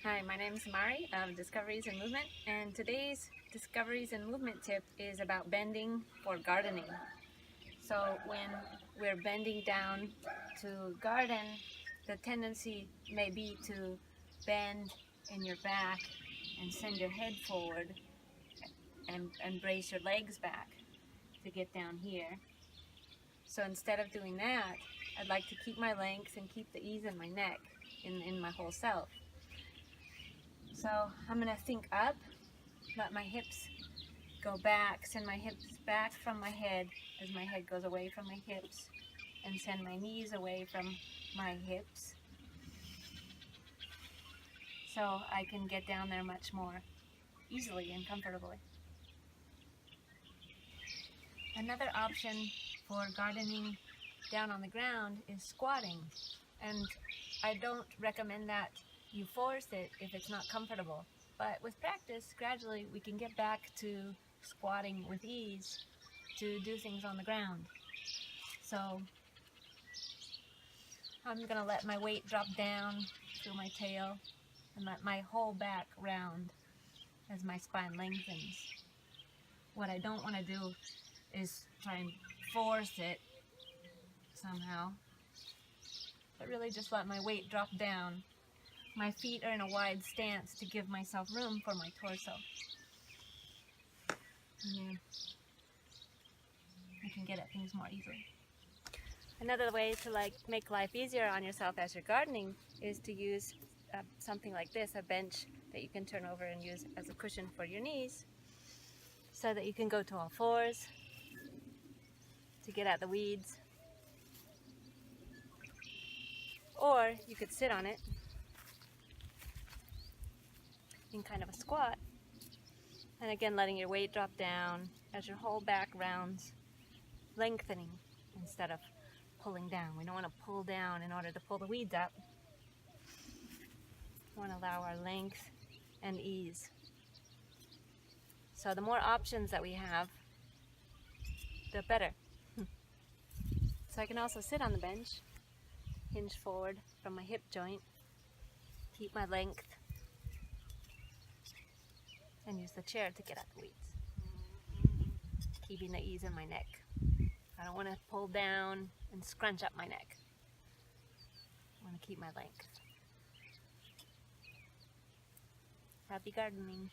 Hi, my name is Mari of DiscoverEase and Movement, and today's DiscoverEase and Movement tip is about bending for gardening. So when we're bending down to garden, the tendency may be to bend in your back and send your head forward and brace your legs back to get down here. So instead of doing that, I'd like to keep my length and keep the ease in my neck, in my whole self. So I'm going to think up, let my hips go back, send my hips back from my head as my head goes away from my hips, and send my knees away from my hips so I can get down there much more easily and comfortably. Another option for gardening down on the ground is squatting, and I don't recommend that you force it if it's not comfortable, but with practice, gradually we can get back to squatting with ease to do things on the ground. So I'm going to let my weight drop down through my tail and let my whole back round as my spine lengthens. What I don't want to do is try and force it somehow, but really just let my weight drop down. My feet are in a wide stance to give myself room for my torso. And I can get at things more easily. Another way to make life easier on yourself as you're gardening is to use something like this, a bench that you can turn over and use as a cushion for your knees, so that you can go to all fours to get at the weeds. Or you could sit on it in kind of a squat, and again letting your weight drop down as your whole back rounds, lengthening instead of pulling down. We don't want to pull down in order to pull the weeds up. We want to allow our length and ease. So the more options that we have, the better. So I can also sit on the bench, hinge forward from my hip joint, keep my length, and use the chair to get at the weeds, keeping the ease in my neck. I don't want to pull down and scrunch up my neck. I want to keep my length. Happy gardening.